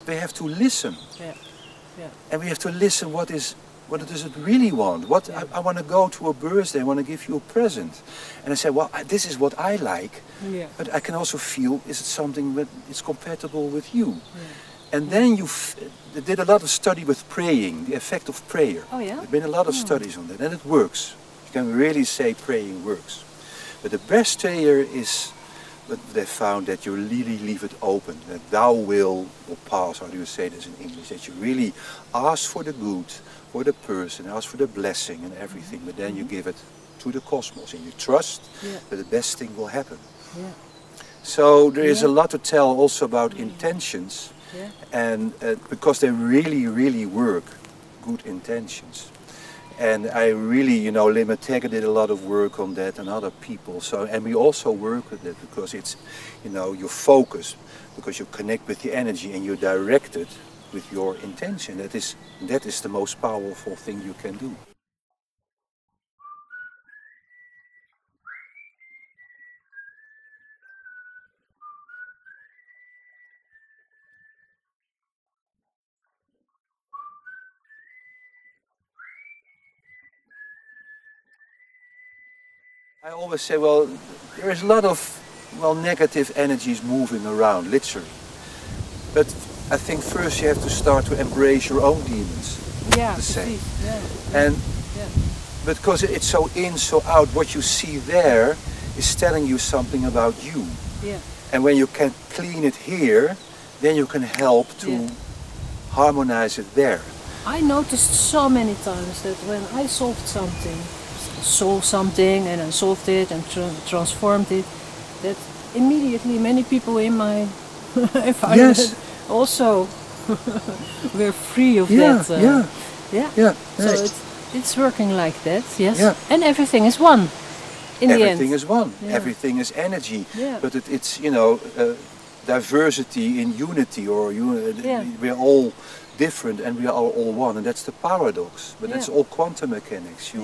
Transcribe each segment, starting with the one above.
we have to listen. Yeah. Yeah. And we have to listen what does it really want? I want to go to a birthday, I want to give you a present. And I say, well, this is what I like, but I can also feel, is it something that is compatible with you? Yeah. And then they did a lot of study with praying, the effect of prayer. Oh yeah? There have been a lot of studies on that, and it works. You can really say praying works. But the best prayer is that they found that you really leave it open, that thou will or pass, how do you say this in English, that you really ask for the good, for the person, ask for the blessing and everything, but then you give it to the cosmos and you trust that the best thing will happen. Yeah. So there is a lot to tell also about intentions, and because they really, really work, good intentions. And I really, Lima Tega did a lot of work on that and other people. So, and we also work with it because it's, you're focused, because you connect with the energy and you're directed with your intention. That is the most powerful thing you can do. I always say, well, there is a lot of, negative energies moving around, literally. But I think first you have to start to embrace your own demons. Yeah, the same. Yeah. And because it's so in, so out, what you see there is telling you something about you. Yeah. And when you can clean it here, then you can help to harmonize it there. I noticed so many times that when I solved something and I solved it and transformed it, that immediately many people in my environment also were free of that. So it's working like that, yes. Yeah. And everything is one in the end. Everything is one. Yeah. Everything is energy. Yeah. But it's diversity in unity, or we're all different and we are all one, and that's the paradox. But that's all quantum mechanics.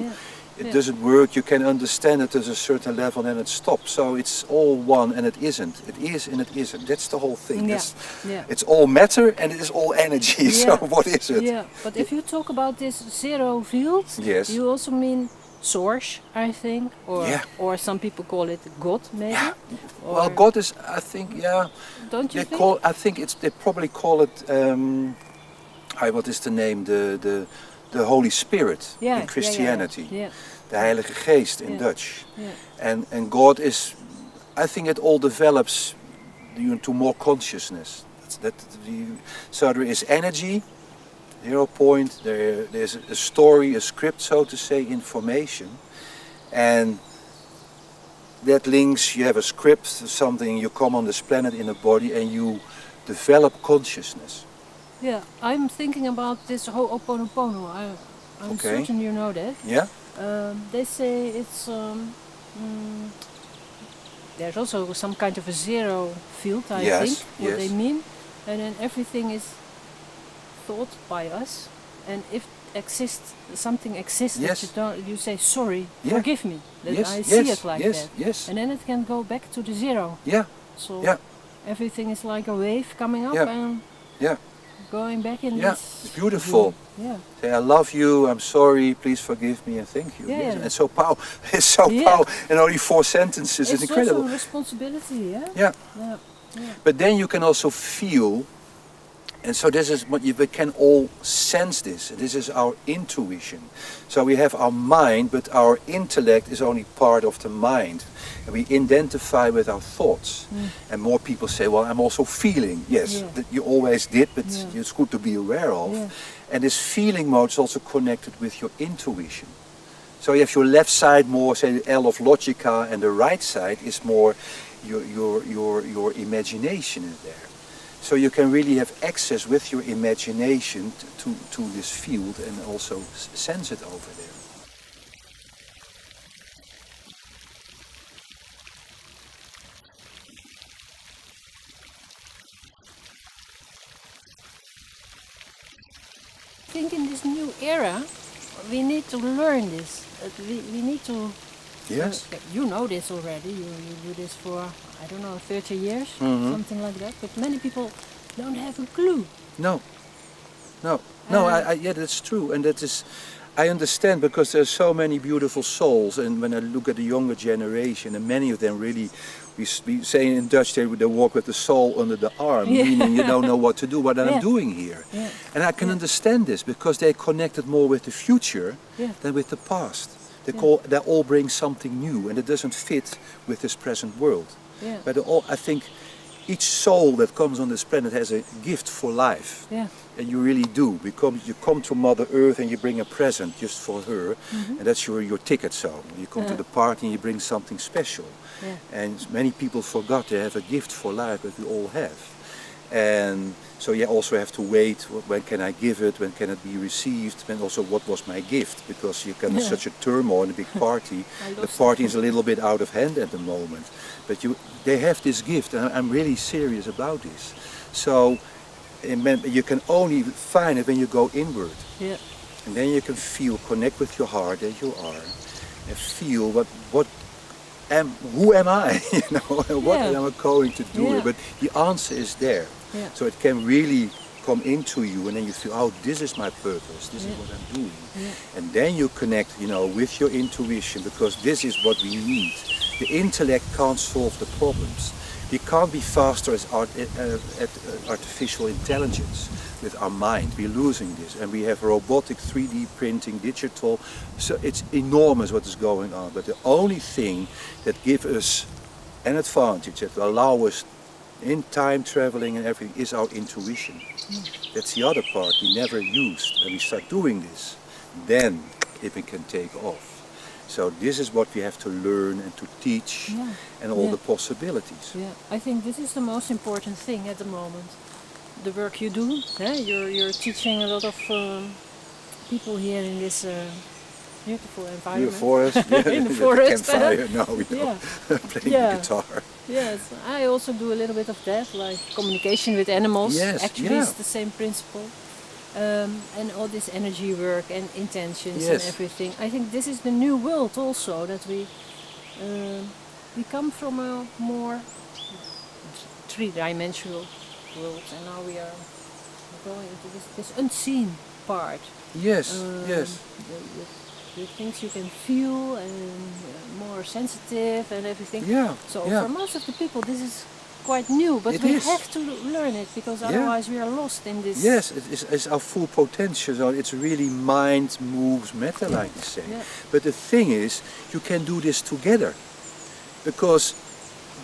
It doesn't work, you can understand it at a certain level and it stops. So it's all one and it isn't. It is and it isn't. That's the whole thing. It's all matter and it is all energy. So what is it? Yeah, but if you talk about this zero field, you also mean source, I think, or some people call it God, maybe. Yeah. Well, God is, I think, Don't you think? I think they probably call it. What is the name? The Holy Spirit in Christianity. The Heilige Geest in Dutch. And God is, I think it all develops to more consciousness. So there is energy, 0 point, there's a story, a script, so to say, information. And that links, you have a script, something, you come on this planet in a body and you develop consciousness. Yeah, I'm thinking about this Ho'oponopono. I'm certain you know that. Yeah. They say it's there's also some kind of a zero field, I think, what they mean, and then everything is thought by us, and if something exists that you say sorry, forgive me, that I see it like that, and then it can go back to the zero. Yeah. So everything is like a wave coming up and going back in this. It's beautiful. Say, I love you, I'm sorry, please forgive me and thank you. And it's so powerful. It's so powerful. In only 4 sentences, it's incredible. It's also responsibility, Yeah. But then you can also feel, and so this is what we can all sense this. This is our intuition. So we have our mind, but our intellect is only part of the mind. And we identify with our thoughts. And more people say, well, I'm also feeling. Yes, that you always did, but it's good to be aware of. And this feeling mode is also connected with your intuition. So you have your left side more, say, the L of logica, and the right side is more your imagination is there. So you can really have access with your imagination to this field and also sense it over there. I think in this new era, we need to learn this. We need to. Yes. You know this already. You do this for, I don't know, 30 years, something like that. But many people don't have a clue No, no, no. Yeah, that's true, and that is. I understand because there's so many beautiful souls, and when I look at the younger generation, and many of them really, we say in Dutch they walk with the soul under the arm, meaning you don't know what to do, what I'm doing here, and I can understand this because they're connected more with the future than with the past. They all bring something new, and it doesn't fit with this present world. But I think each soul that comes on this planet has a gift for life. And you really do. You come to Mother Earth and you bring a present just for her, and that's your ticket. So you come to the party and you bring something special. And many people forgot they have a gift for life that we all have. And so you also have to wait, when can I give it, when can it be received, and also what was my gift, because you can such a turmoil in a big party. The party is a little bit out of hand at the moment, but they have this gift, and I'm really serious about this. So you can only find it when you go inward, and then you can connect with your heart as you are, and feel who am I, what am I going to do here? But the answer is there. So it can really come into you, and then you feel, oh, this is my purpose, this is what I'm doing. And then you connect, with your intuition, because this is what we need. The intellect can't solve the problems. We can't be faster at artificial intelligence with our mind. We're losing this, and we have robotic 3D printing, digital, so it's enormous what is going on. But the only thing that gives us an advantage, that will allow us in time traveling and everything, is our intuition. That's the other part we never used. When we start doing this, then it can take off. So this is what we have to learn and to teach, and all the possibilities. I think this is the most important thing at the moment. The work you do, you're teaching a lot of people here in this beautiful environment. In the forest. Campfire, no, we don't. Playing the guitar. Yes, I also do a little bit of that, like communication with animals. Actually, it's the same principle. And all this energy work and intentions and everything. I think this is the new world also, that we come from a more three-dimensional world, and now we are going into this unseen part. The things you can feel, and more sensitive and everything. So for most of the people this is quite new, but we have to learn it, because otherwise we are lost in this. Yes, it's our full potential. So it's really mind moves matter, like you say. But the thing is, you can do this together, because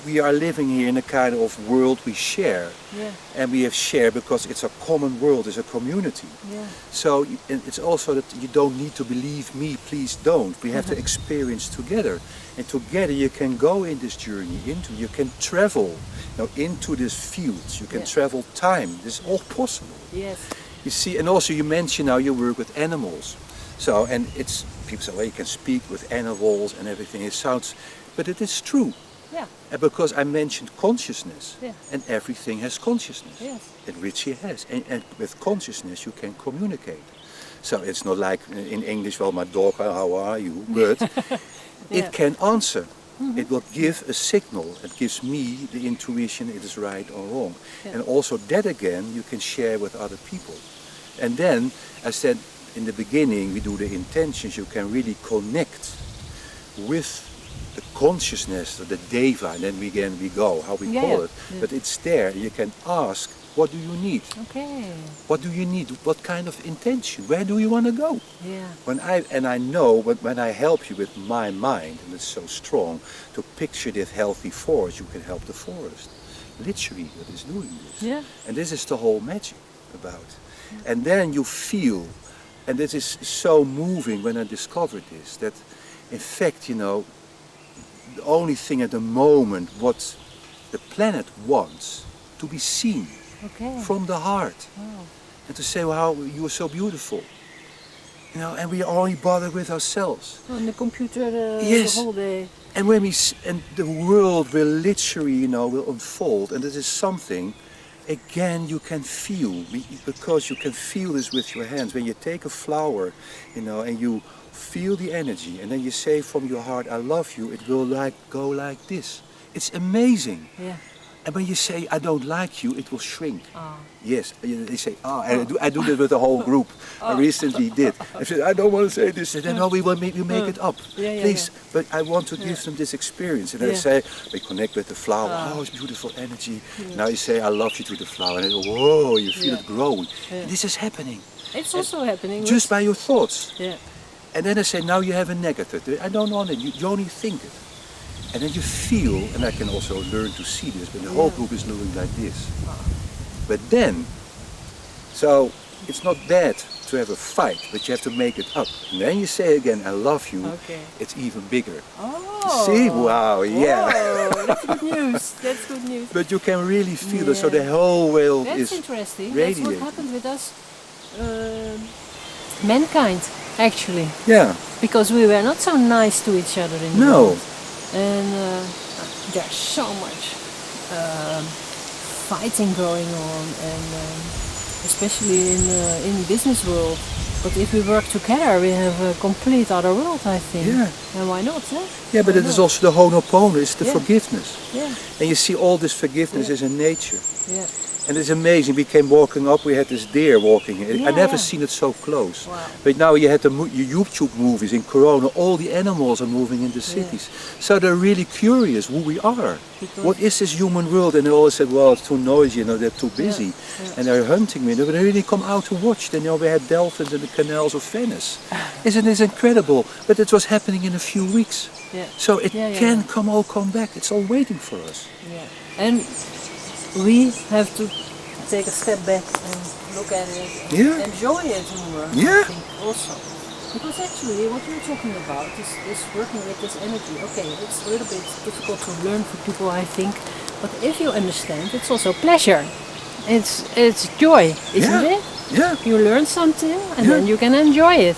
we are living here in a kind of world we share, and we have shared because it's a common world, it's a community. So it's also that you don't need to believe me, please don't. We have to experience together, and together you can go in this journey, you can travel into these fields, you can travel time. This is all possible. You see, and also you mentioned now you work with animals. So, and it's, people say, well, you can speak with animals and everything. It sounds, but it is true. And because I mentioned consciousness, and everything has consciousness, and Richie has, and with consciousness you can communicate. So it's not like in English, well, my dog, how are you? But it can answer. It will give a signal. It gives me the intuition it is right or wrong. And also that again you can share with other people. And then, I said in the beginning, we do the intentions, you can really connect with the consciousness, the deva, and then we go, how we call it. But it's there. You can ask, what do you need? What do you need? What kind of intention? Where do you want to go? I know when I help you with my mind, and it's so strong, to picture this healthy forest, you can help the forest. Literally, that is doing this. And this is the whole magic about. And then you feel, and this is so moving when I discovered this, that in fact, the only thing at the moment what the planet wants to be seen from the heart, and to say, wow, you are so beautiful, and we are only bothered with ourselves. On the computer the whole day. And when and the world will literally, will unfold, and this is something, again, you can feel, because you can feel this with your hands. When you take a flower, and you feel the energy, and then you say from your heart, I love you, it will go like this. It's amazing. And when you say, I don't like you, it will shrink. Ah. Yes, they say, and I do that with the whole group. I recently did. I said, I don't want to say this. And then, no, we make it up. Please, but I want to give them this experience. And I say, we connect with the flower. Oh, it's beautiful energy. Now you say, I love you to the flower. And I go, whoa, you feel it growing. This is happening. It's also happening. Just by your thoughts. Yeah. And then I say, now you have a negative. I don't want it. You only think it. And then you feel, and I can also learn to see this, but the whole group is doing like this. But then, so it's not bad to have a fight, but you have to make it up. And then you say again, I love you, it's even bigger. Oh! See? Wow, yeah. Whoa, that's good news. That's good news. But you can really feel it, so the whole world that's is interesting. radiating. That's what happened with us, mankind, actually. Yeah. Because we were not so nice to each other in the world. And there's so much fighting going on, and especially in the business world. But if we work together, we have a complete other world, I think. Yeah. And why not? Eh? Yeah, but it is also the Ho'oponopono, it's the forgiveness. Yeah. And you see all this forgiveness is in nature. Yeah. And it's amazing. We came walking up. We had this deer walking. I never seen it so close. Wow. But now you had the YouTube movies in Corona. All the animals are moving in the cities. So they're really curious who we are. Because what is this human world? And they always said, well, it's too noisy. They're too busy. And they're hunting me. But they really come out to watch. Then we had dolphins in the canals of Venice. Isn't this incredible? But it was happening in a few weeks. Yeah. So it can come back. It's all waiting for us. Yeah. And we have to take a step back and look at it and enjoy it more, I think, also. Because actually what we're talking about is working with this energy. Okay, it's a little bit difficult to learn for people, I think, but if you understand, it's also pleasure. It's joy, isn't it? Yeah. You learn something and then you can enjoy it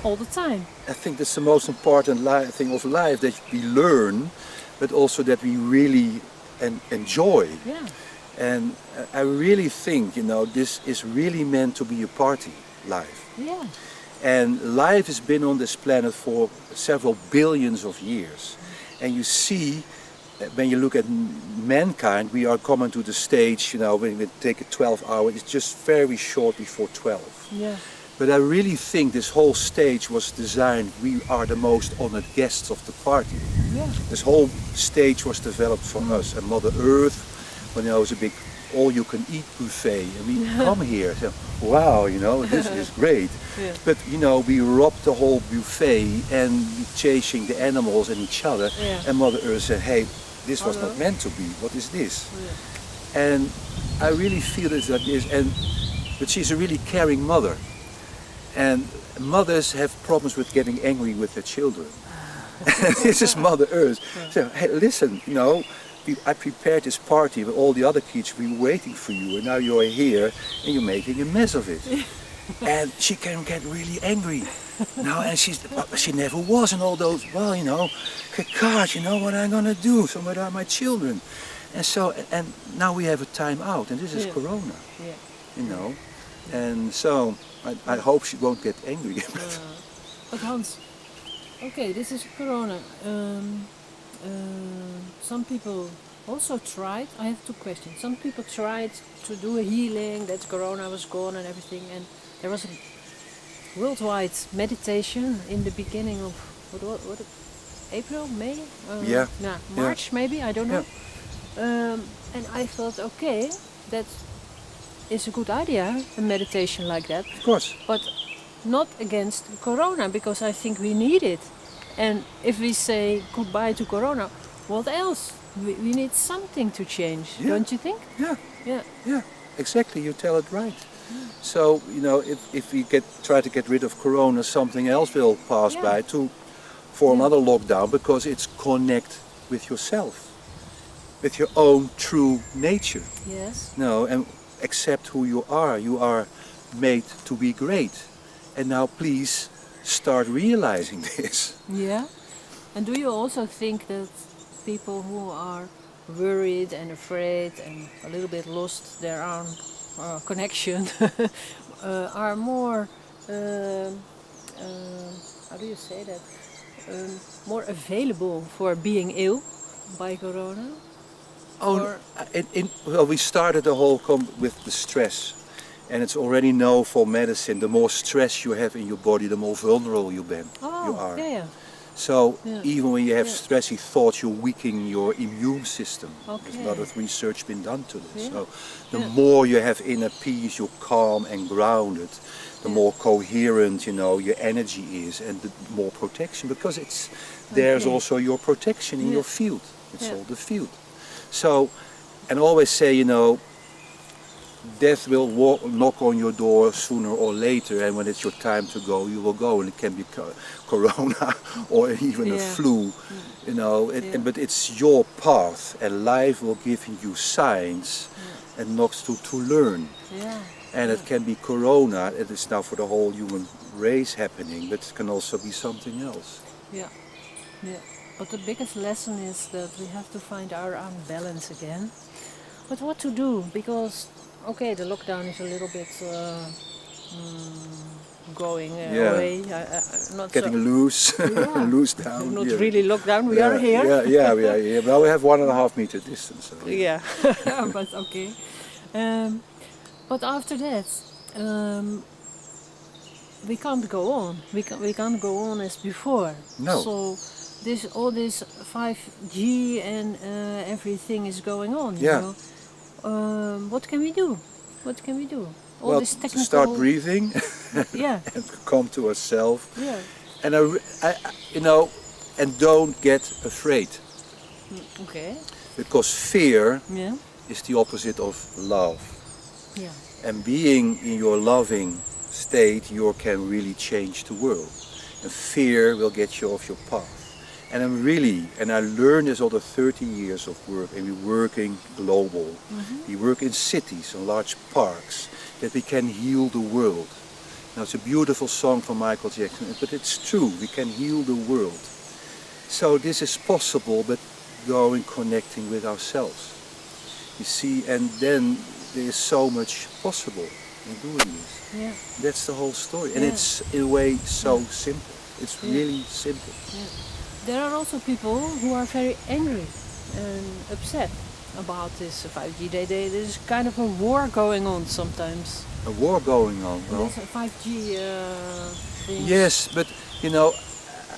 all the time. I think that's the most important thing of life, that we learn, but also that we really enjoy. Yeah. And I really think, this is really meant to be a party, life. Yeah. And life has been on this planet for several billions of years. And you see, when you look at mankind, we are coming to the stage, when we take a 12 hour, it's just very short before 12. Yeah. But I really think this whole stage was designed, we are the most honored guests of the party. Yeah. This whole stage was developed for us, and Mother Earth, when there was a big all-you-can-eat buffet, and we come here, so, wow, this is great. But we robbed the whole buffet and chasing the animals and each other, and Mother Earth said, hey, this was not meant to be, what is this? And I really feel it's like this, but she's a really caring mother. And mothers have problems with getting angry with their children. This is Mother Earth. So, hey, listen, I prepared this party with all the other kids, we were waiting for you, and now you're here and you're making a mess of it. And she can get really angry. And she never was, and all those, well, God, what am I gonna do? So what are my children? And now we have a time out, and this is Corona. And so I hope she won't get angry. But Hans, okay, this is Corona. Some people also tried, I have two questions. Some people tried to do a healing, that Corona was gone and everything, and there was a worldwide meditation in the beginning of, what April, May? March maybe, I don't know. And I thought, okay, that is a good idea, a meditation like that. Of course. But not against Corona, because I think we need it. And if we say goodbye to Corona, what else? We need something to change, don't you think? Yeah, exactly, you tell it right. So, if we try to get rid of Corona, something else will pass by for another lockdown, because it's connect with yourself, with your own true nature. Yes. And accept who you are. You are made to be great. And now please start realizing this. Yeah. And do you also think that people who are worried and afraid and a little bit lost their own connection are more, how do you say that, more available for being ill by Corona? Or Well, we started the whole with the stress. And it's already known for medicine, the more stress you have in your body, the more vulnerable you are. yeah. So Yeah. even when you have Yeah. stressy thoughts, you're weakening your immune system. There's a lot Okay. of research been done to this. Yeah. So the Yeah. more you have inner peace, you're calm and grounded, the Yeah. more coherent, your energy is, and the more protection, because there's Okay. also your protection in Yeah. your field. It's Yeah. all the field. So, and always say, death will knock on your door sooner or later, and when it's your time to go, you will go, and it can be corona or even a Yeah. flu, Yeah. but it's your path, and life will give you signs and knocks to learn. Yeah. And it can be corona, it is now for the whole human race happening, but it can also be something else. Yeah. Yeah. But the biggest lesson is that we have to find our own balance again. But what to do? Because okay, the lockdown is a little bit going away. Not Getting so, loose, Yeah. loose down. not yeah. really lockdown. We are here. Yeah, we are here. Well, we have 1.5 meter distance. So, Yeah, but okay. But after that, we can't go on. We can't go on as before. No. So all this 5G and everything is going on. Yeah. You know? What can we do? What can we do? All well, this to technical. start breathing Yeah. and come to ourselves. Yeah. And and don't get afraid, Okay. because fear Yeah. is the opposite of love. Yeah. And being in your loving state, you can really change the world. And fear will get you off your path. And I learned this over 30 years of work, and we're working global. We work in cities, in large parks, that we can heal the world. Now it's a beautiful song from Michael Jackson, but it's true, we can heal the world. So this is possible, but going, connecting with ourselves. You see, and then there is so much possible in doing this. Yeah. That's the whole story. And Yeah. it's in a way so simple. It's Yeah. really simple. There are also people who are very angry and upset about this 5G. There's kind of a war going on sometimes. A war going on. Well, There's a 5G thing. yes, but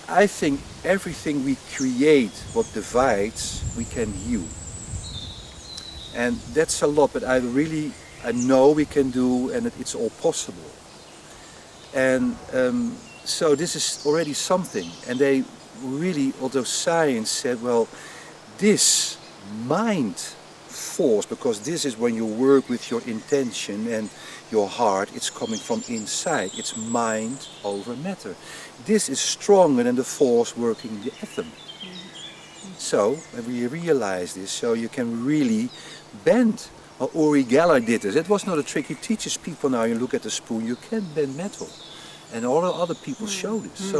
I think everything we create, what divides, we can heal. And that's a lot, but I know we can do, and it's all possible. And so this is already something. And they really, although science said, well, this mind force, because this is when you work with your intention and your heart, it's coming from inside. It's mind over matter. This is stronger than the force working in the atom. So, when we realize this, so you can really bend. Well, Uri Geller did this. It was not a trick. He teaches people now, you look at the spoon, you can bend metal. And all the other people show this.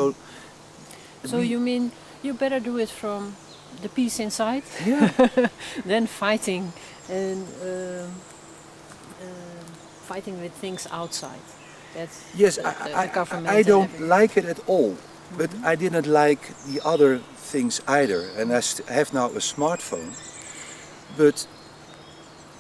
So you mean you better do it from the peace inside Yeah. than fighting and fighting with things outside. That's Yes, the government I and don't everything. like it at all. But I didn't like the other things either. And I have now a smartphone. But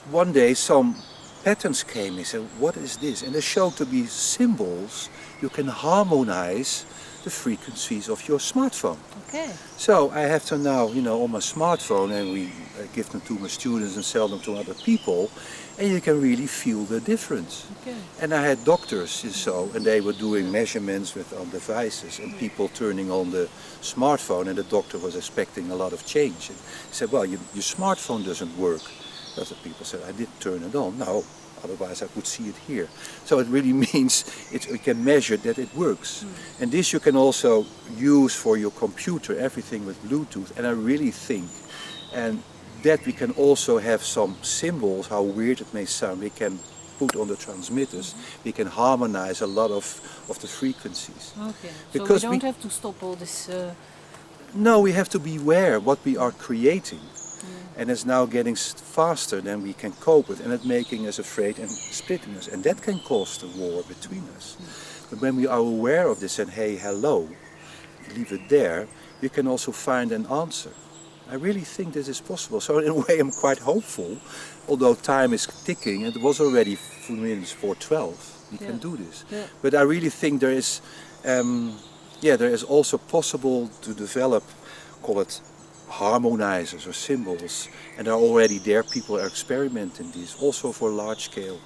one day some patterns came and said, what is this? And they showed to be symbols. You can harmonize the frequencies of your smartphone. Okay. So I have to now, on my smartphone, and we give them to my students and sell them to other people, and you can really feel the difference. Okay. And I had doctors and they were doing measurements on devices, and people turning on the smartphone, and the doctor was expecting a lot of change. And he said, well, your smartphone doesn't work. That's what people said. I didn't turn it on. No, otherwise I would see it here. So it really means you can measure that it works. And this you can also use for your computer, everything with Bluetooth. And I really think, and that we can also have some symbols, how weird it may sound, we can put on the transmitters. We can harmonize a lot of the frequencies. Okay. Because so we don't have to stop all this. No, we have to be aware what we are creating. And it's now getting faster than we can cope with, and it's making us afraid and splitting us. And that can cause the war between us. But when we are aware of this and, hey, hello, leave it there, we can also find an answer. I really think this is possible. So in a way I'm quite hopeful, although time is ticking. It was already 4:12. We can do this. Yeah. But I really think there is, there is also possible to develop, call it harmonizers or symbols, and are already there. People are experimenting this also for large scale.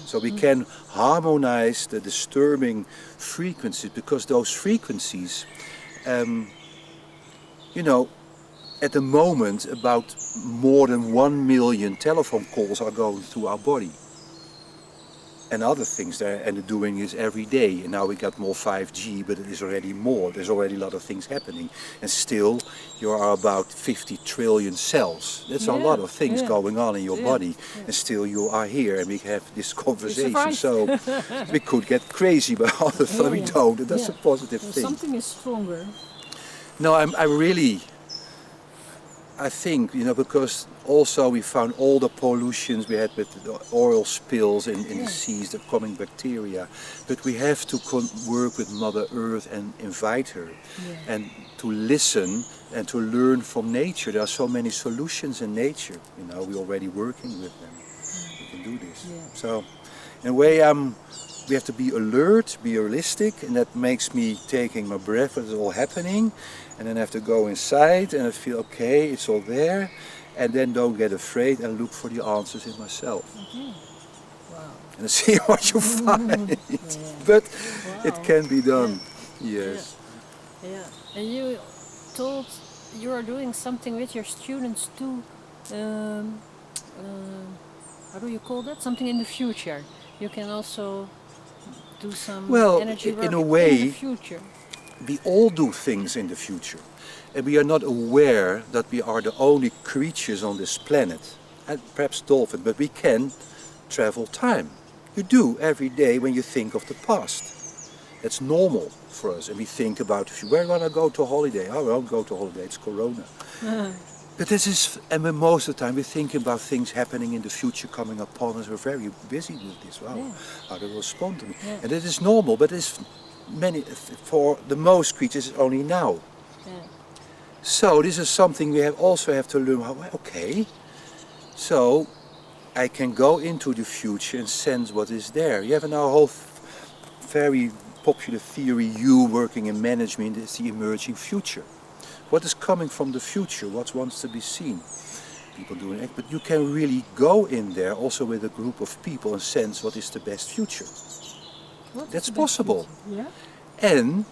So we can harmonize the disturbing frequencies, because those frequencies, at the moment about more than 1 million telephone calls are going through our body. And other things there, and the doing is every day. And now we got more 5G, but it is already more. There's already a lot of things happening. And still, you are about 50 trillion cells. That's a lot of things going on in your body. And still you are here, and we have this conversation. So we could get crazy about other things. We don't. That's a positive thing. Something is stronger. No, I think, because also we found all the pollutions we had with the oil spills in the seas, the coming bacteria, but we have to work with Mother Earth and invite her and to listen and to learn from nature. There are so many solutions in nature, we're already working with them. We can do this. So in a way we have to be alert, be realistic, and that makes me taking my breath, what is all happening, and then I have to go inside and I feel okay, it's all there, and then don't get afraid and look for the answers in myself. Wow. And see what you find. But it can be done. Yes. Yeah. And you told you are doing something with your students too. How do you call that? Something in the future. You can also do some energy work in a way, in the future. We all do things in the future, and we are not aware that we are the only creatures on this planet, and perhaps dolphins, but we can travel time. You do every day when you think of the past. That's normal for us, and we think about, where do I want to go to holiday? Oh, I won't go to holiday, it's Corona. But this is, and most of the time we're thinking about things happening in the future coming upon us. We're very busy with this. Wow, how they respond to me. And it is normal, but it's for the most creatures, it's only now. So this is something we also have to learn. Okay, so I can go into the future and sense what is there. You have now a whole very popular theory, you working in management, is the emerging future. What is coming from the future? What wants to be seen? People doing it, but you can really go in there also with a group of people and sense what is the best future. That's possible. Yeah. And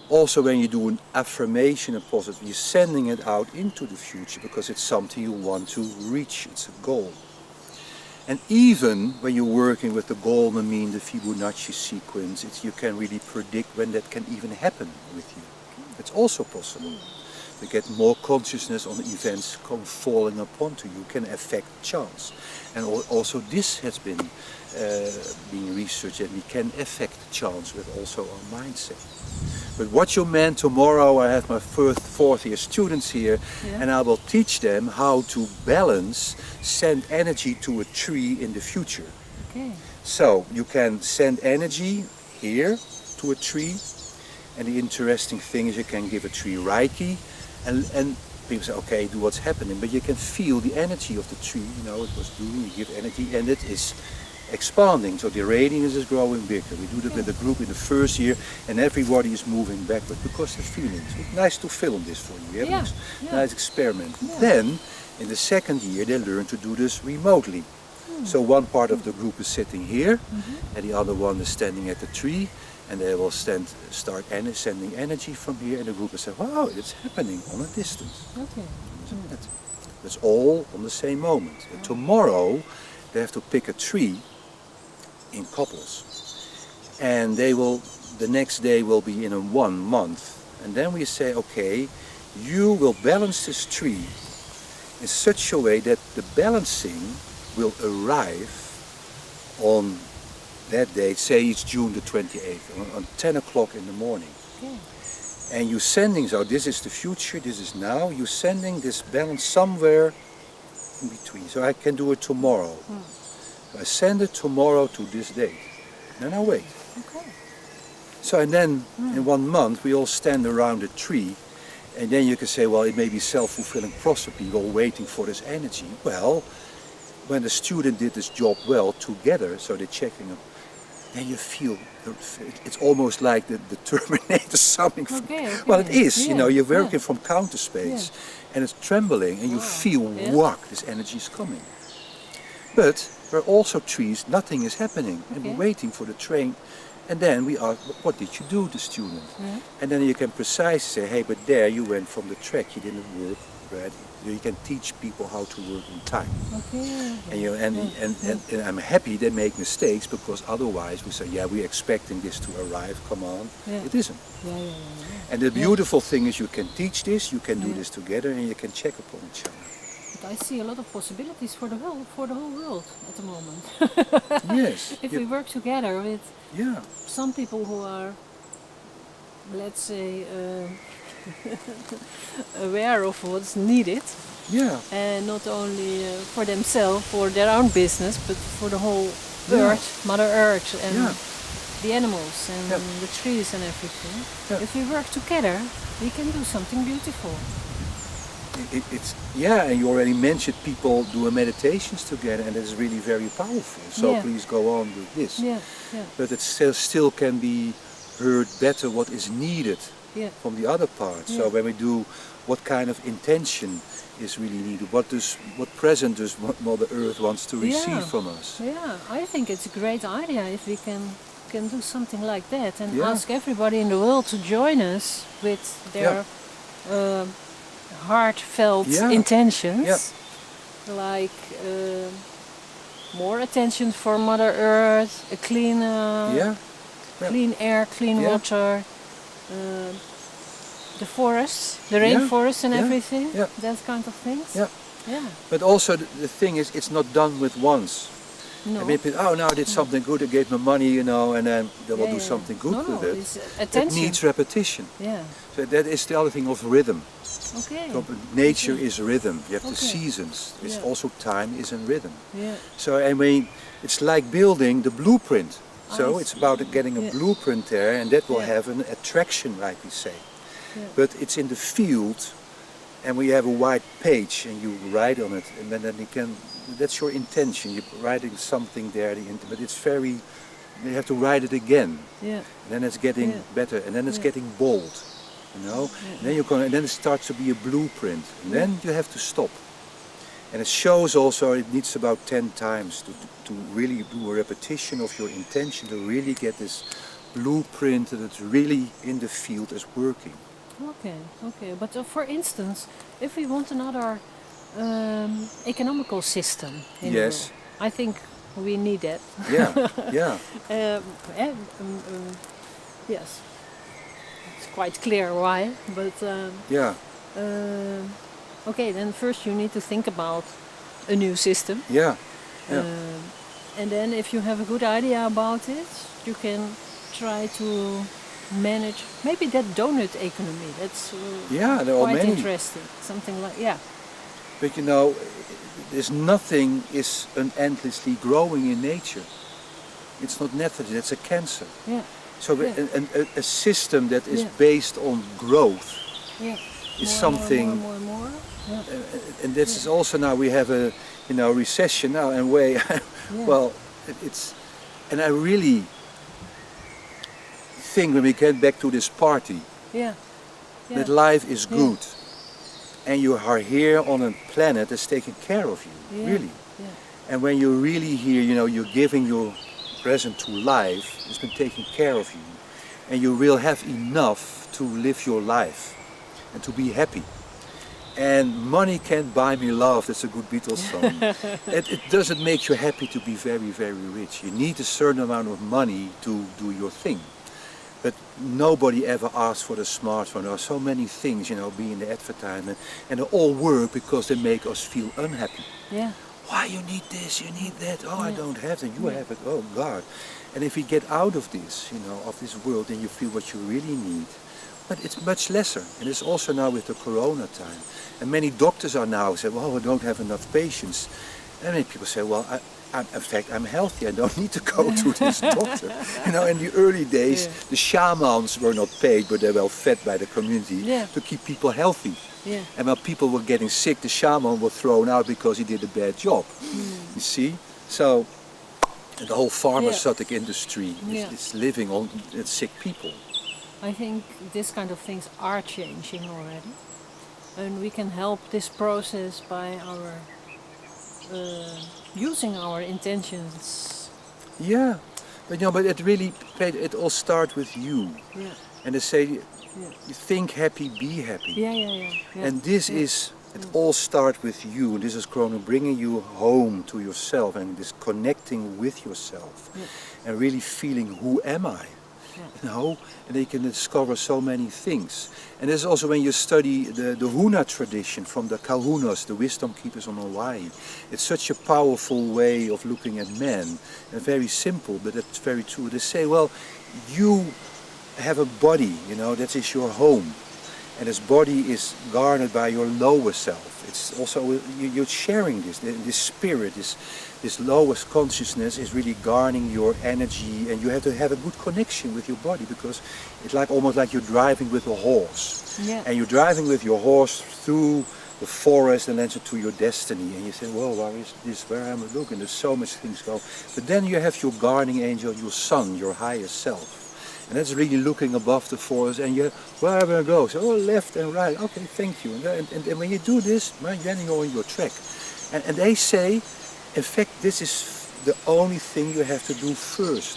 also when you do an affirmation and positive, you're sending it out into the future because it's something you want to reach. It's a goal. And even when you're working with the golden mean, the Fibonacci sequence, you can really predict when that can even happen with you. It's also possible. To get more consciousness on the events falling upon to you can affect chance. And also this has been being researched, and we can affect chance with also our mindset. But what you meant tomorrow, I have my fourth year students here, and I will teach them how to balance, send energy to a tree in the future. Okay. So you can send energy here to a tree, and the interesting thing is you can give a tree Reiki, and people say, okay, do what's happening, but you can feel the energy of the tree, it was doing, you give energy, and it is expanding, so the radiance is growing bigger. We do that with the group in the first year, and everybody is moving backward because they're feeling it. It's nice to film this for you, nice experiment. Then, in the second year, they learn to do this remotely. So one part of the group is sitting here, and the other one is standing at the tree, and they will start sending energy from here, and the group will say, wow, it's happening on a distance. Okay. It's all on the same moment. And tomorrow, they have to pick a tree in couples. And the next day will be in 1 month. And then we say, okay, you will balance this tree in such a way that the balancing will arrive on that day, say it's June the 28th, on 10 o'clock in the morning. And you're sending, so this is the future, this is now, you're sending this balance somewhere in between. So I can do it tomorrow. So I send it tomorrow to this date. Then I wait. Okay. So and then in 1 month we all stand around a tree, And then you can say, well, it may be self-fulfilling prophecy, all waiting for this energy. Well, when the student did this job well together, so they're checking them, then you feel, it's almost like the Terminator something. Okay. Well, it is, Yeah. you're working from counter space, and it's trembling, and you feel, whack, this energy is coming. But there are also trees, nothing is happening, and we're waiting for the train. And then we ask, what did you do, the student? And then you can precisely say, hey, but there you went from the track, you didn't work, right? You can teach people how to work in time. Okay. And I'm happy they make mistakes, because otherwise we say, yeah, we're expecting this to arrive, come on. It isn't. And the beautiful thing is you can teach this, you can do this together, and you can check upon each other. But I see a lot of possibilities for the whole world at the moment. Yes. If we work together with Yeah. some people who are, let's say, aware of what's needed, Yeah. and not only for themselves, for their own business, but for the whole Earth, Mother Earth, and the animals and the trees and everything. If we work together, we can do something beautiful. It's and you already mentioned people do meditations together, and it's really very powerful. So please go on with this. But it still can be heard better what is needed from the other part. So when we do, what kind of intention is really needed? What present does Mother Earth wants to receive from us? Yeah, I think it's a great idea if we can do something like that and ask everybody in the world to join us with their heartfelt intentions, like more attention for Mother Earth, a clean, clean air, clean water, the forests, the rainforest and everything, that kind of things. But also the thing is, it's not done with once. No. I mean, now I did something good, I gave them money, and then they will do something good with it. It's attention. It needs repetition. Yeah. So that is the other thing of rhythm. Okay. So nature is rhythm. You have the seasons. It's also time is in rhythm. Yeah. So I mean, it's like building the blueprint. So it's about getting a blueprint there, and that will have an attraction, like we say. But it's in the field, and we have a white page, and you write on it, and then you can. That's your intention. You're writing something there, but it's very. You have to write it again. Yeah. And then it's getting better, and then it's getting bold. And then it starts to be a blueprint, and then you have to stop. And it shows also, it needs about 10 times to really do a repetition of your intention, to really get this blueprint that's really in the field is working. Okay. But for instance, if we want another economical system in the world, I think we need that. Yes. Quite clear why, but okay, then first you need to think about a new system. And then if you have a good idea about it, you can try to manage maybe that donut economy. That's quite interesting. Something like But there's nothing is endlessly growing in nature. It's not necessary. It's a cancer. So a system that is based on growth is something, more. And this is also now we have a recession now, and well, it's, and I really think when we get back to this party, that life is good, and you are here on a planet that's taking care of you, really. And when you're really here, you're giving your present to life, it's been taking care of you, and you will have enough to live your life and to be happy. And money can't buy me love. That's a good Beatles song. It doesn't make you happy to be very, very rich. You need a certain amount of money to do your thing. But nobody ever asks for the smartphone. There are so many things, being the advertisement, and they all work because they make us feel unhappy. Why you need this, you need that, I don't have it, you have it, oh God. And if we get out of this, of this world, then you feel what you really need. But it's much lesser, and it's also now with the corona time. And many doctors are now saying, I don't have enough patients. And many people say, in fact, I'm healthy. I don't need to go to this doctor. You know, in the early days, Yeah. the shamans were not paid, but they were fed by the community Yeah. to keep people healthy. Yeah. And when people were getting sick, the shaman was thrown out because he did a bad job. You see? So the whole pharmaceutic industry Yeah. is living on sick people. I think this kind of things are changing already, and we can help this process by our using our intentions. Yeah, but you know, but it all starts with you. Yeah, And they say, yeah, you think happy, be happy. yeah, yeah, yeah. Yeah. And this is, it all starts with you. And this is Corona bringing you home to yourself and this connecting with yourself Yeah. and really feeling, who am I? Yeah. You know, and they can discover so many things. And this is also when you study the Huna tradition from the Kahunas, the wisdom keepers on Hawaii. It's such a powerful way of looking at men, and very simple, but it's very true. They say, well, you have a body, you know, that is your home. And this body is garnered by your lower self. It's also, you're sharing this spirit, this lowest consciousness is really garnering your energy, and you have to have a good connection with your body, because it's like almost like you're driving with a horse. Yeah. And you're driving with your horse through the forest and then to your destiny. And you say, well, where is this, where am I looking? There's so much things go. But then you have your guardian angel, your sun, your higher self. And that's really looking above the forest, and you, where am I go? So, oh, left and right, okay, thank you. And when you do this, then you're on your track. And they say, in fact, this is the only thing you have to do first.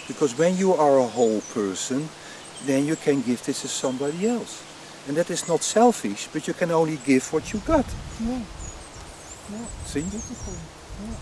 Because when you are a whole person, then you can give this to somebody else. And that is not selfish, but you can only give what you got. Yeah. Yeah. See? Beautiful. Yeah.